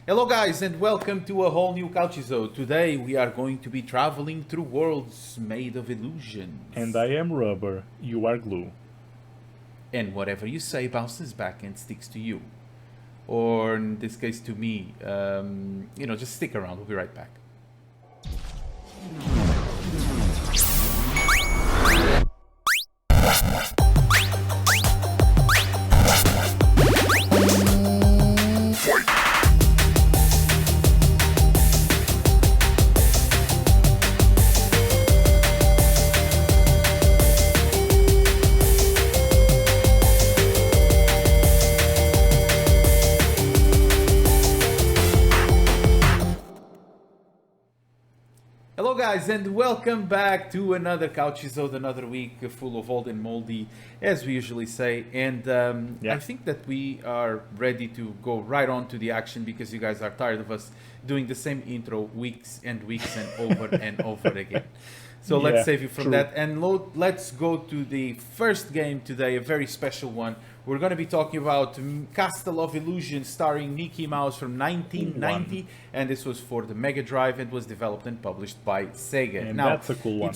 Hello guys and welcome to a whole new Couchisode. Today we are going to be traveling through worlds made of illusions. And I am rubber, you are glue. And whatever you say bounces back and sticks to you. Or in this case to me. Just stick around, we'll be right back. Hello guys and welcome back to another Couchisode, another week full of old and moldy, as we usually say. And I think that we are ready to go right on to the action because you guys are tired of us doing the same intro weeks and over and over again. So let's save you from that and let's go to the first game today, a very special one. We're going to be talking about Castle of Illusion starring Mickey Mouse from 1990, and this was for the Mega Drive and was developed and published by Sega. And now, that's a cool one.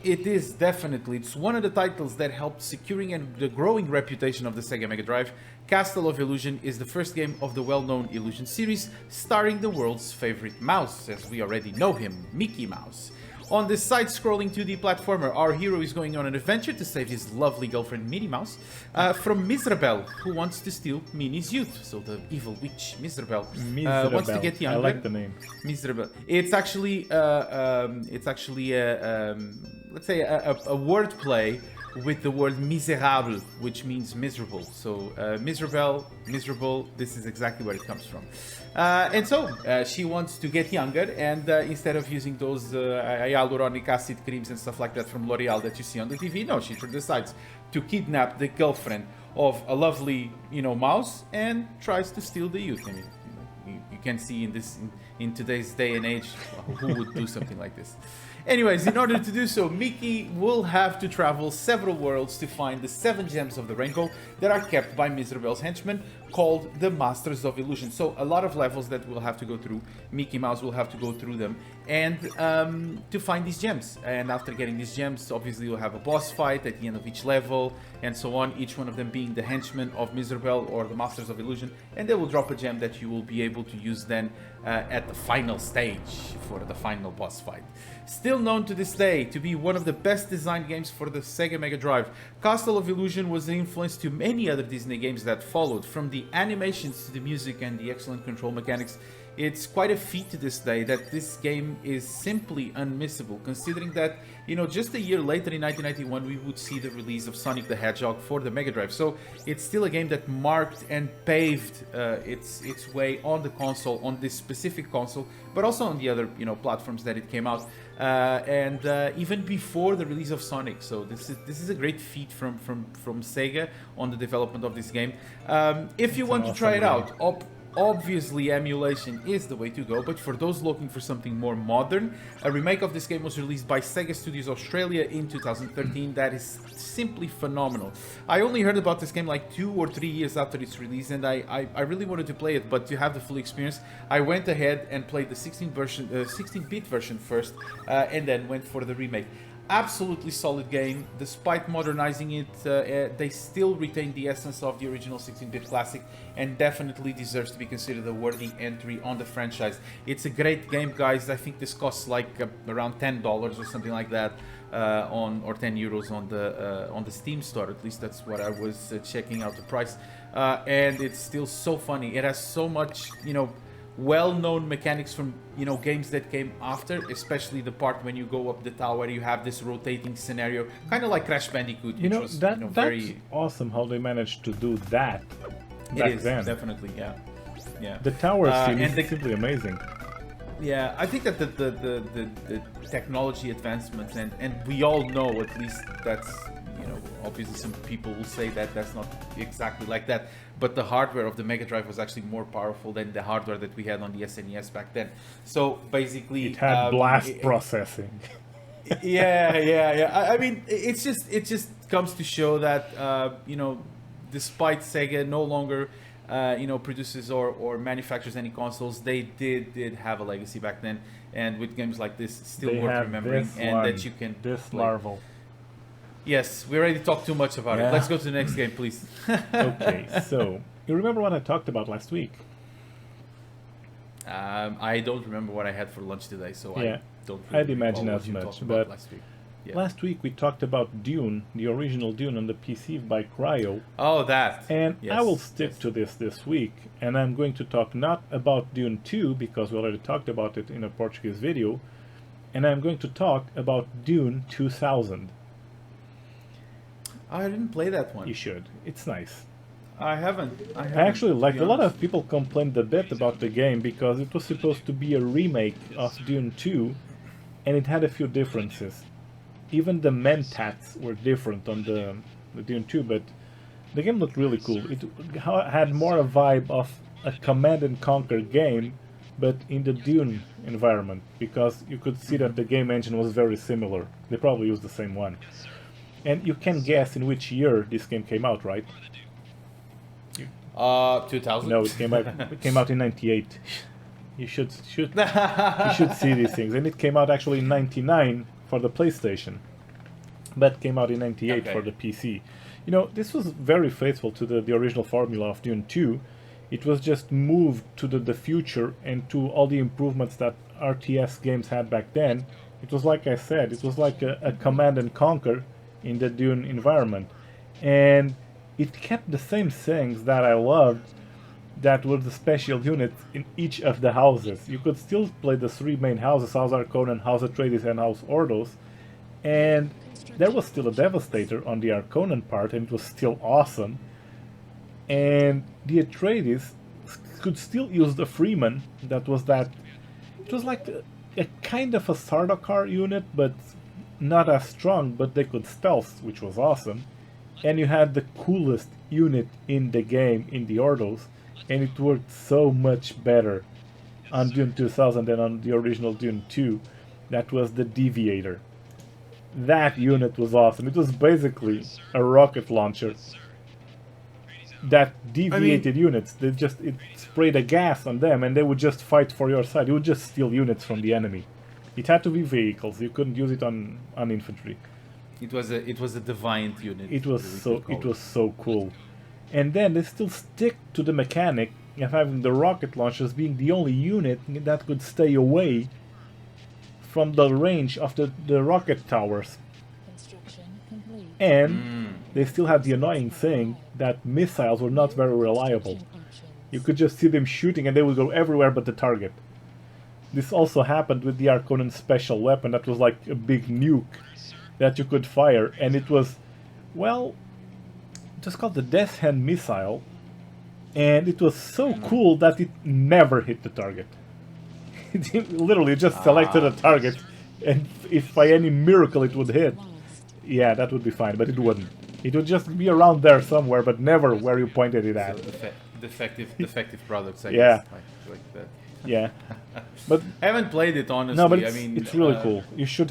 It is definitely. It's one of the titles that helped securing and the growing reputation of the Sega Mega Drive. Castle of Illusion is the first game of the well-known Illusion series, starring the world's favorite mouse, as we already know him, Mickey Mouse. On this side-scrolling 2D platformer, our hero is going on an adventure to save his lovely girlfriend Minnie Mouse from Miserabel, who wants to steal Minnie's youth. So the evil witch Miserabel wants to get younger. I like the name. Miserabel. It's actually let's say a wordplay with the word misérable, which means miserable. So miserable, this is exactly where it comes from. And so she wants to get younger, and instead of using those hyaluronic acid creams and stuff like that from L'Oreal that you see on the TV, no, she decides to kidnap the girlfriend of a lovely, mouse and tries to steal the youth. I mean, you can see in today's day and age who would do something like this. Anyways, in order to do so, Mickey will have to travel several worlds to find the 7 gems of the rainbow that are kept by Miserabel's henchmen, called the Masters of Illusion. So a lot of levels that we'll have to go through. Mickey Mouse will have to go through them and to find these gems. And after getting these gems, obviously you'll have a boss fight at the end of each level and so on, each one of them being the henchmen of Miserabel or the Masters of Illusion, and they will drop a gem that you will be able to use then at the final stage for the final boss fight. Still known to this day to be one of the best designed games for the Sega Mega Drive, Castle of Illusion was an influence to many other Disney games that followed. From the animations to the music and the excellent control mechanics, it's quite a feat to this day that this game is simply unmissable, considering that, just a year later in 1991 we would see the release of Sonic the Hedgehog for the Mega Drive. So it's still a game that marked and paved its way on the console, on this specific console, but also on the other platforms that it came out, and even before the release of Sonic. So this is a great feat from Sega on the development of this game. If you want to try it out, obviously emulation is the way to go, but for those looking for something more modern, a remake of this game was released by Sega Studios Australia in 2013 that is simply phenomenal. I only heard about this game like 2 or 3 years after its release, and I really wanted to play it, but to have the full experience, I went ahead and played the 16-bit version first, and then went for the remake. Absolutely solid game. Despite modernizing it, they still retain the essence of the original 16-bit classic and definitely deserves to be considered a worthy entry on the franchise. It's a great game, guys. I think this costs like around $10 or something like that, or 10 euros on the Steam store. At least that's what I was checking out the price. And it's still so funny. It has so much, well-known mechanics from games that came after, especially the part when you go up the tower, you have this rotating scenario, kind of like Crash Bandicoot, which was that's very awesome how they managed to do that back then. Definitely, yeah. The tower scene is simply amazing. Yeah, I think that the technology advancements, and we all know, at least that's obviously some people will say that that's not exactly like that, but the hardware of the Mega Drive was actually more powerful than the hardware that we had on the SNES back then. So basically it had blast processing. Yeah. I mean, it just comes to show that despite Sega no longer produces or manufactures any consoles, they did have a legacy back then, and with games like this, still They worth have remembering, this and one, that you can this play. Marvel. Yes, we already talked too much about it. Let's go to the next game, please. Okay, so you remember what I talked about last week? I don't remember what I had for lunch today, so Yeah, I don't. I'd Really imagine recall as what you much, talked about but last week. Yeah. Last week we talked about Dune, the original Dune on the PC by Cryo. Oh, that. And Yes, I will stick to this week, and I'm going to talk not about Dune 2, because we already talked about it in a Portuguese video, and I'm going to talk about Dune 2000. I didn't play that one. You should. It's nice. I haven't. I actually liked. A lot of people complained a bit about the game because it was supposed to be a remake of Dune 2, and it had a few differences. Even the mentats were different on the Dune 2, but the game looked really cool. It had more a vibe of a Command and Conquer game, but in the Dune environment, because you could see that the game engine was very similar. They probably used the same one. And you can guess in which year this game came out, right? 2000. No, it came out in '98. You should see these things. And it came out actually in '99 for the PlayStation, but came out in '98 for the PC. You know, this was very faithful to the original formula of Dune 2. It was just moved to the future and to all the improvements that RTS games had back then. It was like I said, it was like a Command and Conquer in the Dune environment. And it kept the same things that I loved, that were the special units in each of the houses. You could still play the three main houses, House Harkonnen, House Atreides, and House Ordos. And there was still a Devastator on the Harkonnen part, and it was still awesome. And the Atreides could still use the Freeman. That was that. It was like a kind of a Sardaukar unit, but not as strong, but they could stealth, which was awesome. And you had the coolest unit in the game, in the Ordos, and it worked so much better on Dune 2000 than on the original Dune 2. That was the Deviator. That unit was awesome. It was basically a rocket launcher that deviated units. It sprayed a gas on them, and they would just fight for your side. It would just steal units from the enemy. It had to be vehicles. You couldn't use it on infantry. It was a Deviant unit. It was so cool. And then they still stick to the mechanic of having the rocket launchers being the only unit that could stay away from the range of the rocket towers. And they still had the annoying thing that missiles were not very reliable. You could just see them shooting and they would go everywhere but the target. This also happened with the Harkonnen special weapon that was like a big nuke that you could fire, and it was, well, it was called the Death Hand missile, and it was so cool that it never hit the target. It literally just selected a target, and if by any miracle it would hit, yeah, that would be fine, but it wouldn't. It would just be around there somewhere, but never where you pointed it at. So defective products, I guess. Like that. Yeah, but I haven't played it, honestly. No, but it's really cool. You should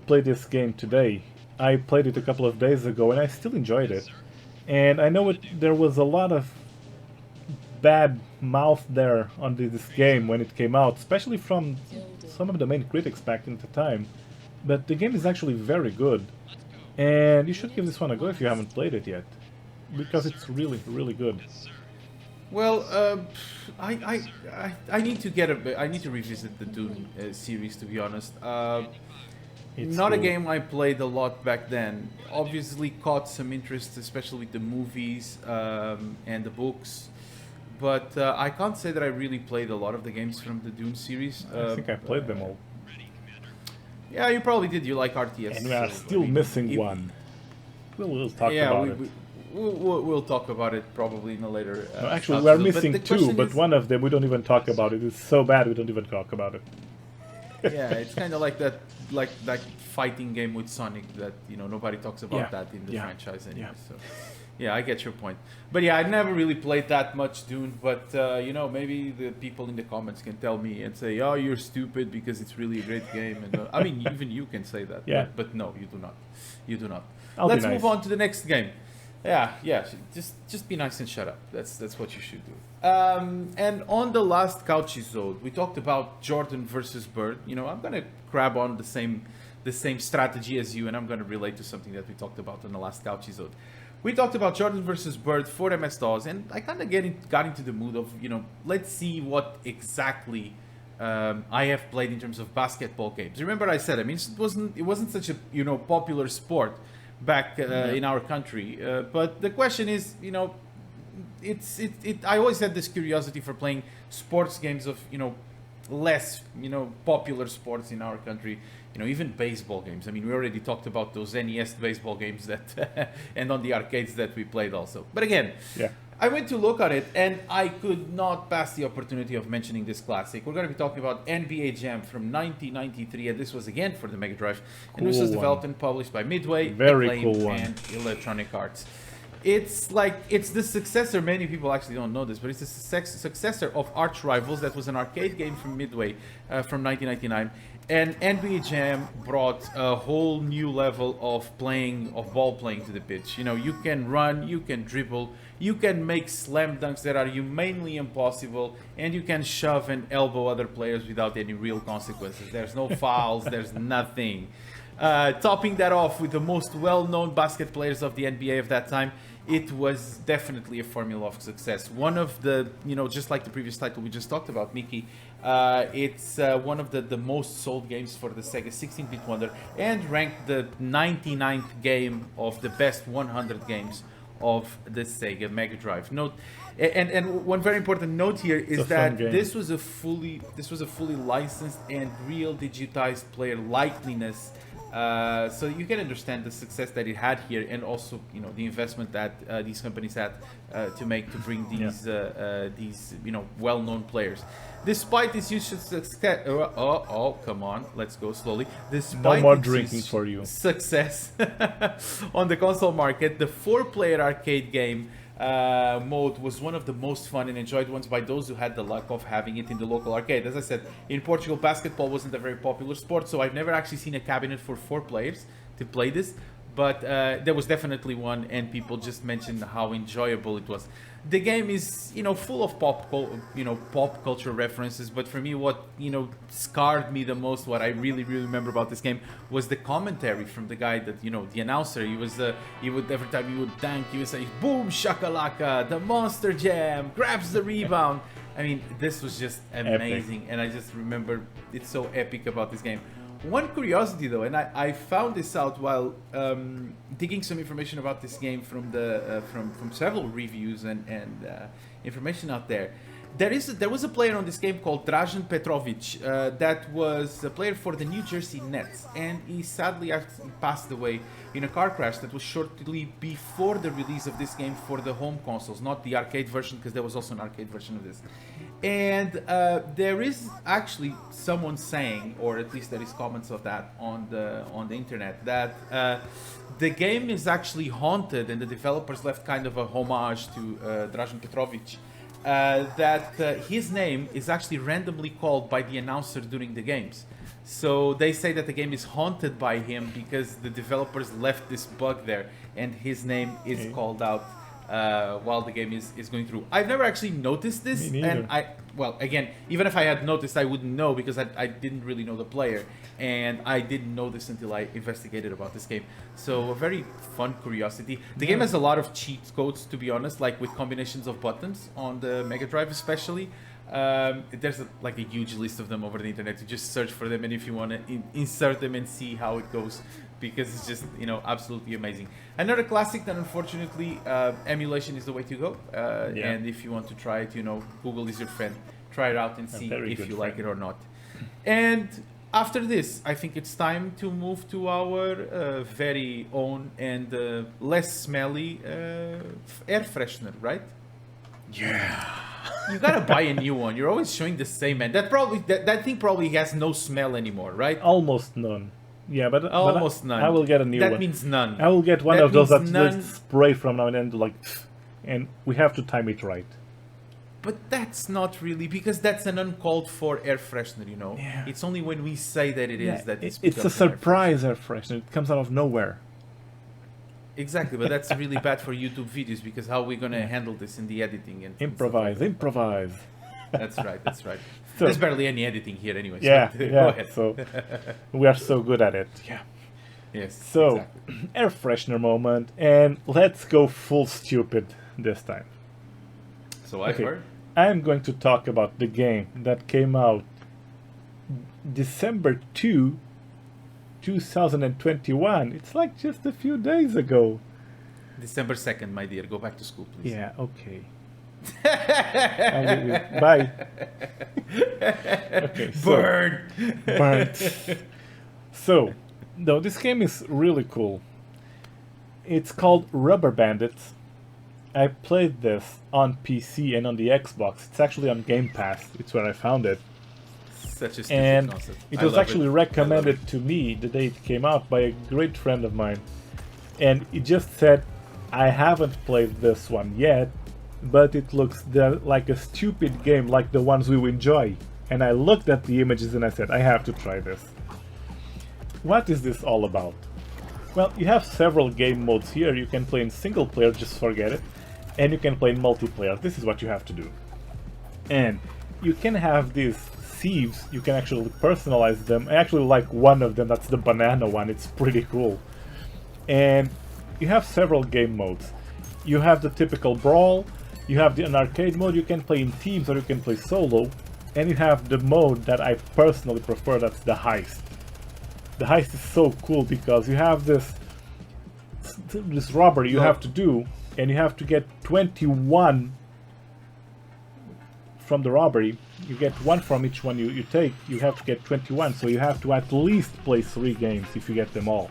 play this game today. I played it a couple of days ago, and I still enjoyed it. And I know there was a lot of bad mouth there on this game when it came out, especially from some of the main critics back in the time. But the game is actually very good, and you should give this one a go if you haven't played it yet, because it's really, really good. Well, I need to revisit the Dune series, to be honest. Not a game I played a lot back then. Obviously caught some interest, especially with the movies and the books. But I can't say that I really played a lot of the games from the Dune series. I think I played them all. Yeah, you probably did. You like RTS. And we are still missing one. We'll talk about it. We'll talk about it probably in a later. No, actually, we're missing two, but one of them we don't even talk about it. It's so bad we don't even talk about it. Yeah, it's kind of like that fighting game with Sonic that nobody talks about that in the franchise anyway. So, yeah, I get your point. But yeah, I never really played that much Dune. But maybe the people in the comments can tell me and say, "Oh, you're stupid because it's really a great game." And I mean, even you can say that. Yeah. But no, you do not. You do not. Let's move on to the next game. Yeah. Just be nice and shut up. That's what you should do. And on the last Couchisode, we talked about Jordan versus Bird. You know, I'm gonna grab on the same strategy as you, and I'm gonna relate to something that we talked about in the last Couchisode. We talked about Jordan versus Bird for MS-DOS, and I kind of got into the mood of, you know, let's see what exactly I have played in terms of basketball games. Remember, I said, I mean, it wasn't such a, you know, popular sport back in our country. But the question is, you know, I always had this curiosity for playing sports games of, you know, less, you know, popular sports in our country. You know, even baseball games. I mean, we already talked about those NES baseball games that, and on the arcades that we played also. But again, I went to look at it, and I could not pass the opportunity of mentioning this classic. We're going to be talking about NBA Jam from 1993, and this was again for the Mega Drive. And this was developed and published by Midway, Very cool one. and Electronic Arts. It's like, it's the successor, many people actually don't know this, but it's the successor of Arch Rivals. That was an arcade game from Midway from 1999. And NBA Jam brought a whole new level of ball playing to the pitch. You know, you can run, you can dribble, you can make slam dunks that are humanly impossible, and you can shove and elbow other players without any real consequences. There's no fouls, there's nothing. Topping that off with the most well-known basket players of the NBA of that time, it was definitely a formula of success. One of the, you know, just like the previous title we just talked about, Mickey, it's one of the most sold games for the Sega 16-bit Wonder, and ranked the 99th game of the best 100 games of the Sega Mega Drive. Note, and one very important note here is that this was a fully licensed and real digitized player likeliness. So you can understand the success that it had here, and also, you know, the investment that these companies had to bring these you know, well-known players. Despite this huge success, come on, let's go slowly. Despite no more drinking for you. Success on the console market, the 4-player arcade game mode was one of the most fun and enjoyed ones by those who had the luck of having it in the local arcade. As I said, in Portugal, basketball wasn't a very popular sport, so I've never actually seen a cabinet for 4 players to play this, but there was definitely one, and people just mentioned how enjoyable it was. The game is, you know, full of pop culture references, but for me, what, you know, scarred me the most, what I really remember about this game, was the commentary from the guy that, you know, the announcer. He would every time he would dunk, he would say, "Boom shakalaka, the Monster Jam grabs the rebound." I mean, this was just amazing, and I just remember it's so epic about this game. One curiosity though, and I found this out while digging some information about this game from from several reviews and information out there. There was a player on this game called Dražen Petrovic that was a player for the New Jersey Nets, and he sadly actually passed away in a car crash that was shortly before the release of this game for the home consoles, not the arcade version, because there was also an arcade version of this. And there is actually someone saying, or at least there is comments of that on the internet, that the game is actually haunted, and the developers left kind of a homage to Dražen Petrovic. That his name is actually randomly called by the announcer during the games. So they say that the game is haunted by him because the developers left this bug there, and his name is called out while the game is going through. I've never actually noticed this, and well, again, even if I had noticed, I wouldn't know, because I didn't really know the player, and I didn't know this until I investigated about this game. So a very fun curiosity. The game has a lot of cheat codes, to be honest, like with combinations of buttons on the Mega Drive especially. There's like a huge list of them over the internet. You just search for them, and if you want to insert them and see how it goes, because it's just, you know, absolutely amazing. Another classic that unfortunately emulation is the way to go, and if you want to try it, you know, Google is your friend. Try it out and see if you like it or not. And after this, I think it's time to move to our very own and less smelly air freshener, right? Yeah. You gotta buy a new one. You're always showing the same, man. That thing probably has no smell anymore, right? Almost none. Yeah, but almost none. I will get a new one. That means none. I will get one of those that spray from now and then, like, and we have to time it right. But that's not really, because that's an uncalled for air freshener, you know. Yeah. It's only when we say that it is that it's a surprise surprise air freshener. It comes out of nowhere. air freshener. It comes out of nowhere. It's a surprise air freshener. It comes out of nowhere. It's a surprise air freshener. It comes out of nowhere. It's a surprise air freshener. It comes out of nowhere. Exactly, but that's really bad for YouTube videos because how are we gonna handle this in the editing and Improvise, improvise. That's right. That's right. So- There's barely any editing here, anyway. So Yeah, go yeah. ahead. So we are so good at it. Yeah. Yes. So exactly. air freshener moment, and let's go full stupid this time. So I've heard. I'm going to talk about the game that came out December 2, 2021. It's like just a few days ago. December 2nd, my dear. Go back to school, please. Yeah, okay. I'll leave you. Bye. Okay, so, Burn. burnt. So, no, this game is really cool. It's called Rubber Bandits. I played this on PC and on the Xbox. It's actually on Game Pass. It's where I found it. Such a stupid And concept. it I was love actually it. recommended to me the day it came out by a great friend of mine. And it just said, I haven't played this one yet, but it looks like a stupid game like the ones we enjoy. And I looked at the images and I said, I have to try this. What is this all about? Well, you have several game modes here. You can play in single player, just forget it. And you can play in multiplayer. This is what you have to do. And you can have these sieves. You can actually personalize them. I actually like one of them. That's the banana one. It's pretty cool. And you have several game modes. You have the typical brawl. You have an arcade mode. You can play in teams or you can play solo. And you have the mode that I personally prefer. That's the heist. The heist is so cool because you have this robbery you have to do, and you have to get 21 from the robbery. You get one from each one you take. You have to get 21, so you have to at least play 3 games if you get them all.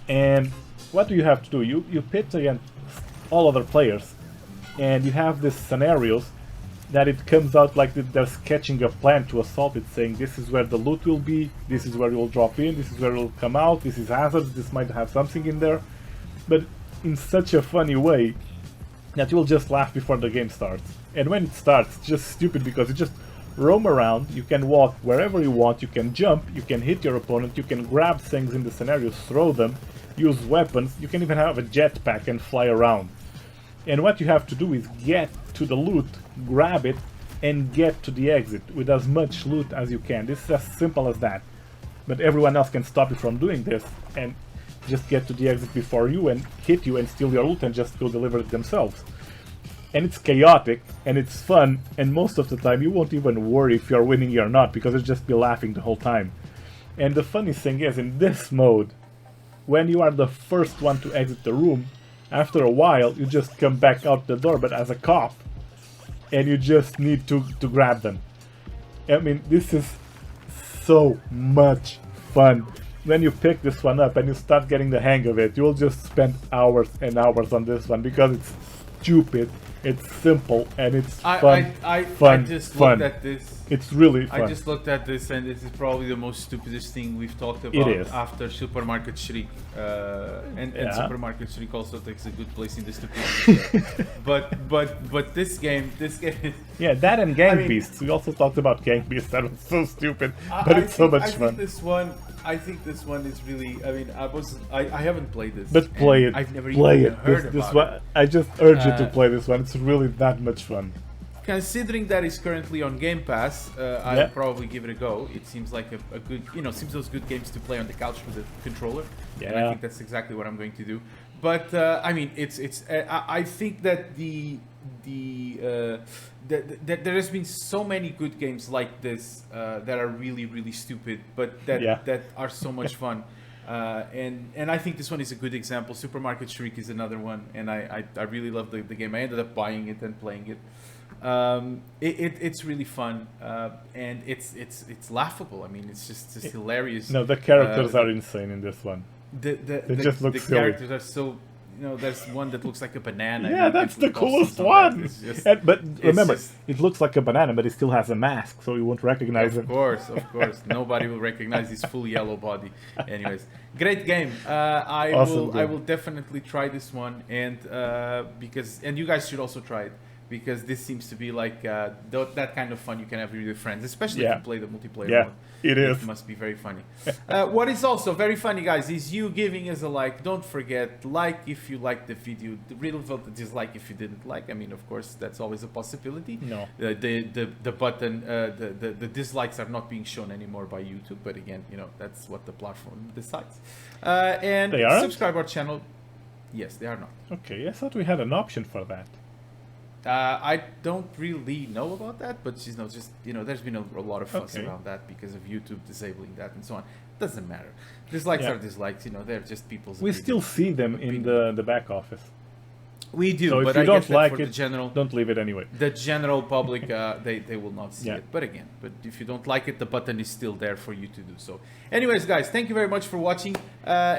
And what do you have to do? You pit against all other players, and you have these scenarios that it comes out like they're sketching a plan to assault it, saying this is where the loot will be, this is where it will drop in, this is where it will come out, this is hazards, this might have something in there, but in such a funny way that you'll just laugh before the game starts. And when it starts, it's just stupid because you just roam around, you can walk wherever you want, you can jump, you can hit your opponent, you can grab things in the scenarios, throw them, use weapons, you can even have a jetpack and fly around. And what you have to do is get to the loot, grab it, and get to the exit with as much loot as you can. This is as simple as that. But everyone else can stop you from doing this and just get to the exit before you and hit you and steal your loot and just go deliver it themselves. And it's chaotic and it's fun, and most of the time you won't even worry if you're winning or not because you'll just be laughing the whole time. And the funny thing is, in this mode, when you are the first one to exit the room, after a while, you just come back out the door, but as a cop, and you just need to grab them. I mean, this is so much fun. When you pick this one up and you start getting the hang of it, you'll just spend hours and hours on this one because it's stupid, it's simple, and it's fun. I just fun. looked at this. It's really fun. I just looked at this, and this is probably the most stupidest thing we've talked about after Supermarket Shriek. And Supermarket Shriek also takes a good place in the stupidity. but this game. Yeah, that and Gang Beasts. We also talked about Gang Beasts. That was so stupid, but it's so much fun. I think this one is really. I mean, I haven't played this. But play it. I've never play even it. heard This about one, it. I just urge you to play this one. It's really that much fun. Considering that it's currently on Game Pass, I'll probably give it a go. It seems like a good, seems those good games to play on the couch with a controller. Yeah. And I think that's exactly what I'm going to do. But I mean, I think that there has been so many good games like this that are really, really stupid, but that are so much fun. And I think this one is a good example. Supermarket Shriek is another one, and I really love the game. I ended up buying it and playing it. It's really fun, and it's laughable. I mean, it's just hilarious. No, the characters are insane in this one. They just look silly. Characters are so. There's one that looks like a banana. Yeah, that's the coolest one. But remember, it looks like a banana, but it still has a mask, so you won't recognize him. Of course. Nobody will recognize his full yellow body. Anyways, great game. I will definitely try this one, and you guys should also try it because this seems to be like that kind of fun you can have with your friends, especially if you play the multiplayer mode. It is. It must be very funny. What is also very funny, guys, is you giving us a like. Don't forget, like if you liked the video, the real vote dislike if you didn't like. I mean, of course, that's always a possibility. No. The button, the dislikes are not being shown anymore by YouTube, but again, you know, that's what the platform decides. And They aren't? subscribe our channel. Yes, they are not. Okay, I thought we had an option for that. I don't really know about that, but you know, just there's been a lot of fuss around that because of YouTube disabling that and so on. Doesn't matter. Dislikes are dislikes. You know, they're just people's. We still see them in the back office. We do, so but if you I don't guess like for it, the general, don't leave it anyway. The general public, they will not see Yeah. it. But again, if you don't like it, the button is still there for you to do so. Anyways, guys, thank you very much for watching.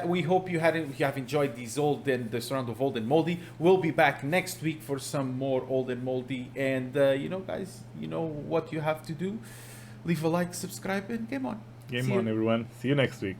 We hope you have enjoyed these old and the surround of old and moldy. We'll be back next week for some more old and moldy. And you know, guys, you know what you have to do. Leave a like, subscribe, and game on. Game on, everyone. See you next week.